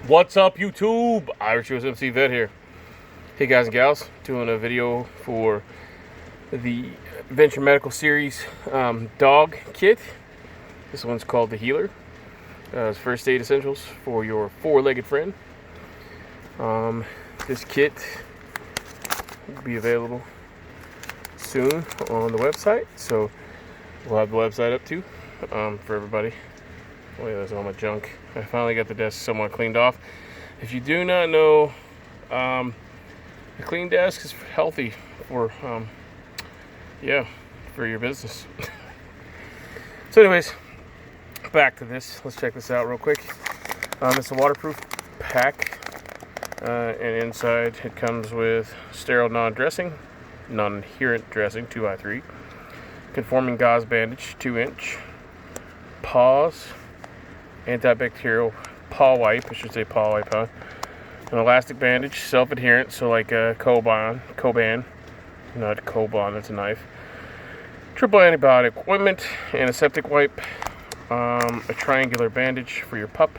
What's up, YouTube? Irish USMC Vet here. Hey guys and gals, doing a video for the Venture Medical Series dog kit. This one's called the Healer. It's first aid essentials for your four-legged friend. This kit will be available soon on the website, so we'll have the website up too for everybody. Oh yeah, there's all my junk. I finally got the desk somewhat cleaned off. If you do not know, a clean desk is healthy for, for your business. So anyways, back to this. Let's check this out real quick. It's a waterproof pack, and inside it comes with sterile non-adherent dressing, 2x3, conforming gauze bandage, 2-inch, paws, antibacterial paw wipe, an elastic bandage, self-adherent, so like a Coban, not Coban, that's a knife, triple antibiotic ointment, antiseptic wipe, a triangular bandage for your pup.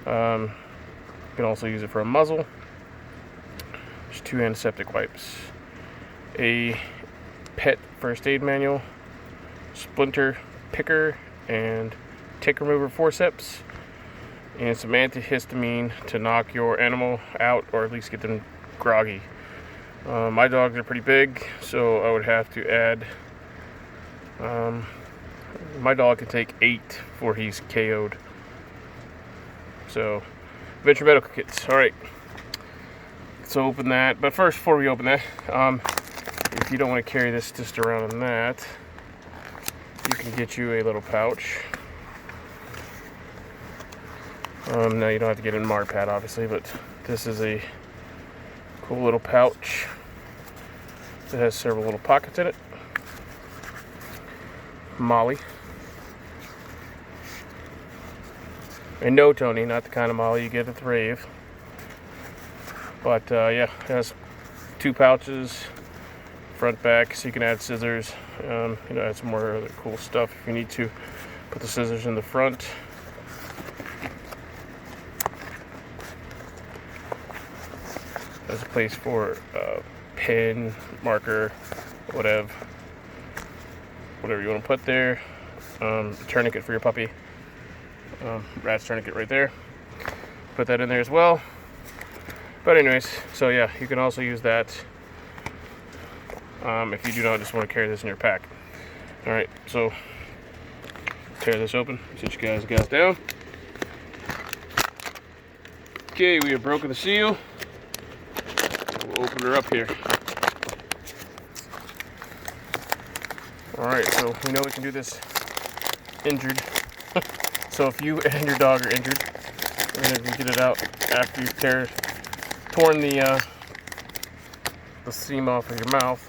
You can also use it for a muzzle. There's 2 antiseptic wipes, a pet first aid manual, Splinter picker and tick remover forceps, and some antihistamine to knock your animal out or at least get them groggy. My dogs are pretty big, so I would have to add, my dog can take 8 before he's KO'd. So, Venture Medical Kits. Alright, let's open that. But first, before we open that, if you don't want to carry this just around in that, you can get you a little pouch. Now you don't have to get in Marpad obviously, but this is a cool little pouch that has several little pockets in it. Molly. And no, Tony, not the kind of Molly you get at the rave. But yeah, it has 2 pouches, front, back, so you can add scissors. Add some more other cool stuff if you need to. Put the scissors in the front. There's a place for pen, marker, whatever you want to put there. Tourniquet for your puppy. Rat's tourniquet right there. Put that in there as well. But anyways, so yeah, you can also use that if you do not just want to carry this in your pack. Alright, so tear this open. Sit you guys down. Okay, we have broken the seal. We'll open her up here. Alright, so we know we can do this injured. So if you and your dog are injured, and if you get it out after you've torn the seam off of your mouth,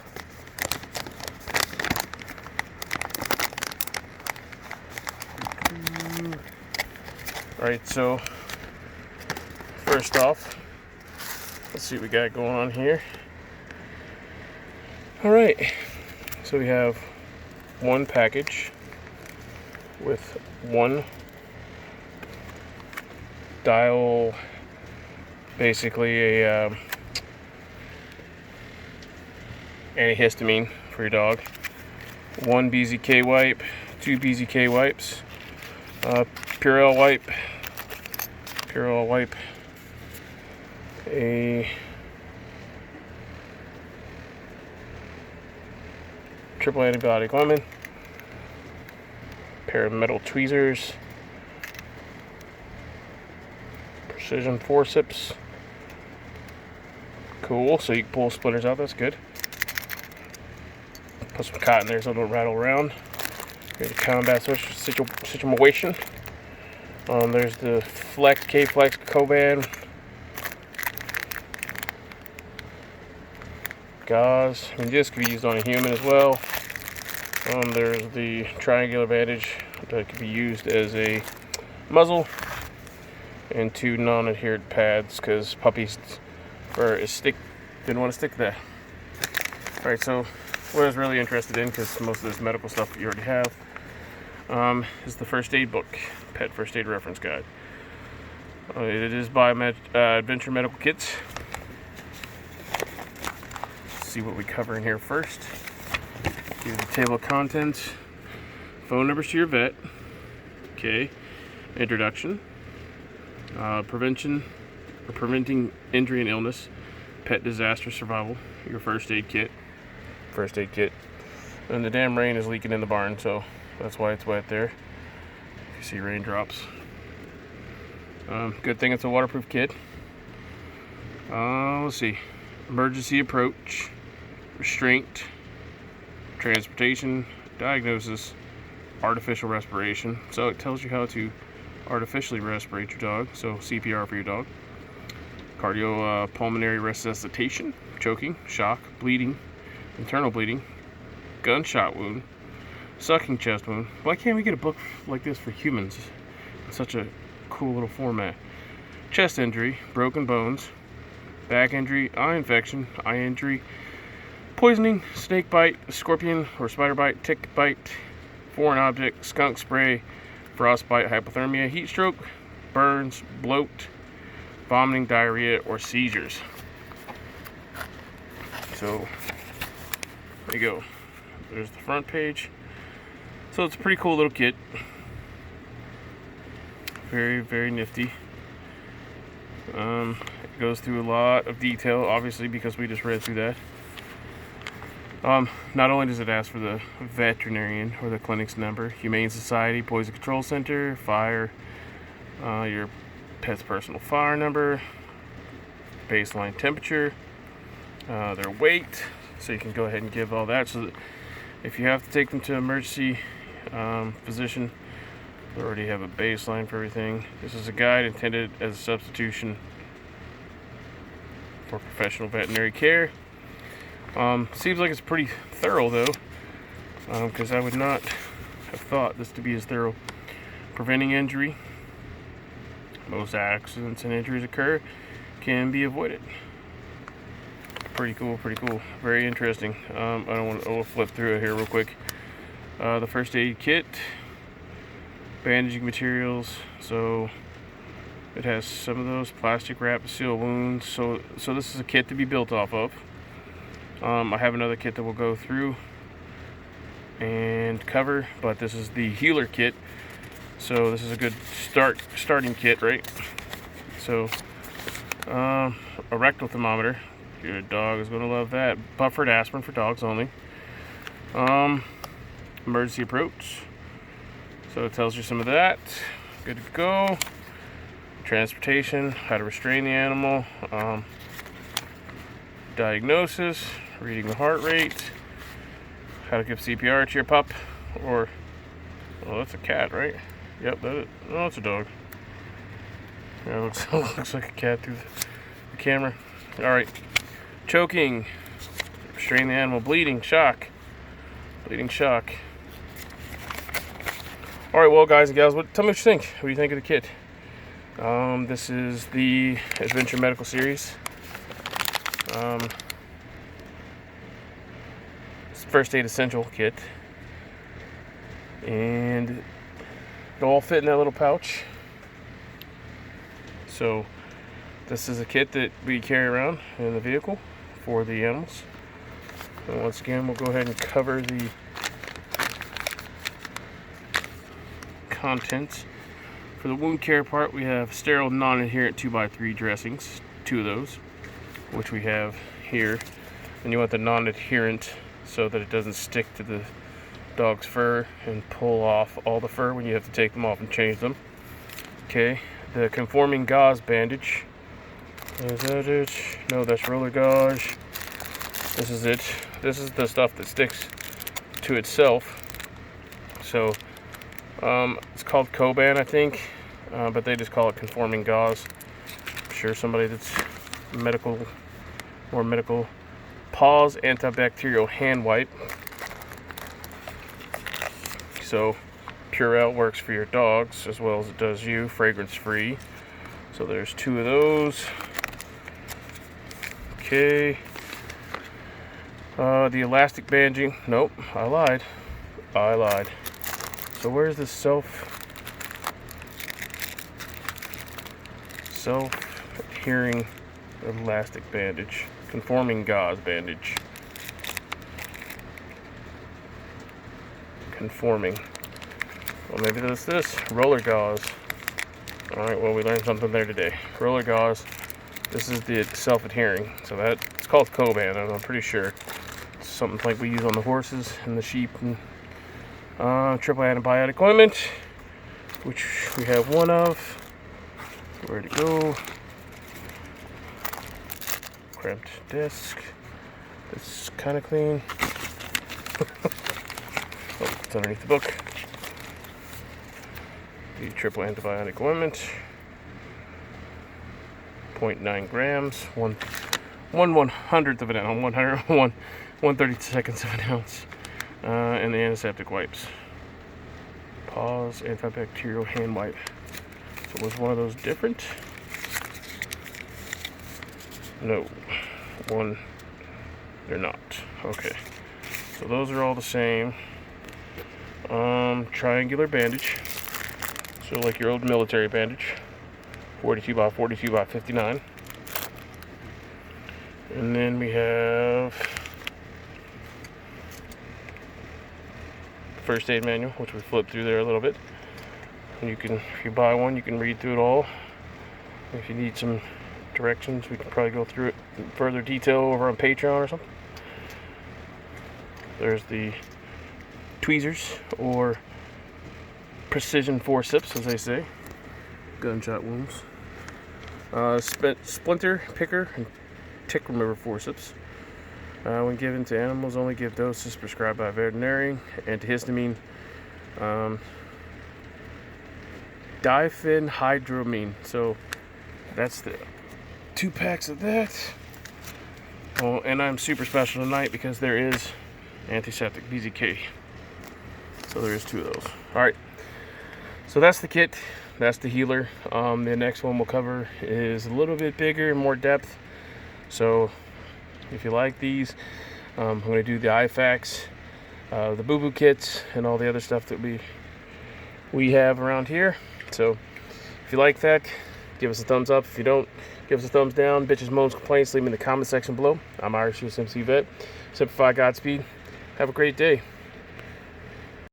alright, so first off, let's see what we got going on here. Alright, so we have one package with one dial, basically a antihistamine for your dog, 1 BZK wipe, 2 BZK wipes, Purell wipe, a triple antibiotic ointment, pair of metal tweezers, precision forceps. Cool, so you can pull splinters out, that's good. Put some cotton there so it don't rattle around. Here's a combat situation. There's the K-Flex Coban, gauze. I mean, this could be used on a human as well. There's the triangular bandage that could be used as a muzzle, and 2 non-adherent pads because puppies' fur didn't want to stick there. Alright, so what I was really interested in, because most of this medical stuff you already have, is the first aid book, Pet First Aid Reference Guide. It is by Adventure Medical Kits. Let's see what we cover in here first. Here's the table of contents. Phone numbers to your vet. Okay. Introduction. Preventing injury and illness. Pet disaster survival. Your first aid kit. And the damn rain is leaking in the barn, so that's why it's wet there. You see raindrops. Good thing it's a waterproof kit. Let's see. Emergency approach, restraint, transportation, diagnosis, artificial respiration. So it tells you how to artificially respirate your dog. So CPR for your dog. Cardiopulmonary resuscitation, choking, shock, bleeding, internal bleeding, gunshot wound, sucking chest wound. Why can't we get a book like this for humans in such a cool little format? Chest injury, broken bones, back injury, eye infection, eye injury, poisoning, snake bite, scorpion or spider bite, tick bite, foreign object, skunk spray, frostbite, hypothermia, heat stroke, burns, bloat, vomiting, diarrhea, or seizures. So there you go. There's the front page. So it's a pretty cool little kit. Very, very nifty. It goes through a lot of detail, obviously, because we just read through that. Not only does it ask for the veterinarian or the clinic's number, Humane Society, Poison Control Center, fire, your pet's personal fire number, baseline temperature, their weight, so you can go ahead and give all that. So that if you have to take them to emergency physician, they already have a baseline for everything. This is a guide intended as a substitution for professional veterinary care. Seems like it's pretty thorough though, because I would not have thought this to be as thorough. Preventing injury. Most accidents and injuries occur can be avoided. Pretty cool, very interesting. I'll flip through it here real quick. The first aid kit, bandaging materials. So it has some of those, plastic wrap to seal wounds. So this is a kit to be built off of. I have another kit that we'll go through and cover, but this is the healer kit. So this is a good starting kit, right? So a rectal thermometer. Your dog is going to love that. Buffered aspirin for dogs only. Emergency approach. So it tells you some of that. Good to go. Transportation, how to restrain the animal. Diagnosis, reading the heart rate, how to give CPR to your pup, or, well, that's a cat, right? Yep, that is. Oh, it's a dog. Yeah, it looks like a cat through the camera. All right, choking, restrain the animal, bleeding, shock. All right, well, guys and gals, tell me what you think. What do you think of the kit? This is the Adventure Medical Series. It's first aid essential kit, and it'll all fit in that little pouch. So this is a kit that we carry around in the vehicle for the animals. And once again, we'll go ahead and cover the contents. For the wound care part, we have sterile non-adherent 2x3 dressings, 2 of those, which we have here. And you want the non-adherent so that it doesn't stick to the dog's fur and pull off all the fur when you have to take them off and change them. Okay, the conforming gauze bandage. Is that it? No, that's roller gauze. This is it. This is the stuff that sticks to itself. So it's called Coban, I think, but they just call it conforming gauze. I'm sure somebody that's more medical. Paws antibacterial hand wipe. So Purell works for your dogs as well as it does you, fragrance free. So there's 2 of those. Okay. The elastic bandaging. Nope, I lied. So where's the self-adhering elastic bandage, conforming gauze bandage. Conforming. Well, maybe that's this roller gauze. All right. Well, we learned something there today. Roller gauze. This is the self-adhering. So it's called Coban. I'm pretty sure it's something like we use on the horses and the sheep. And triple antibiotic ointment, which we have one of. Where to go? Cramped desk. It's kind of clean. Oh, it's underneath the book. The triple antibiotic ointment. 0.9 grams. 1/100th of an ounce. 1/32 of an ounce. And the antiseptic wipes. Paws antibacterial hand wipe. So was one of those different? No. They're not. Okay. So those are all the same. Triangular bandage. So like your old military bandage. 42 by 42 by 59. And then we have first aid manual, which we flipped through there a little bit. And you can, if you buy one, you can read through it all. If you need some directions, we can probably go through it in further detail over on Patreon or something. There's the tweezers, or precision forceps, as they say. Gunshot wounds. Splinter, picker, and tick remover forceps. When given to animals, only give doses prescribed by a veterinarian. Antihistamine. Diphenhydramine. So that's the 2 packs of that. Oh, and I'm super special tonight because there is Antiseptic BZK. So there is 2 of those. Alright. So that's the kit. That's the healer. The next one we'll cover is a little bit bigger and more depth. So if you like these, I'm going to do the IFAKs, the boo-boo kits, and all the other stuff that we have around here. So if you like that, give us a thumbs up. If you don't, give us a thumbs down. Bitches, moans, complaints, leave them in the comment section below. I'm Irish USMC Vet. Simplify, Godspeed. Have a great day.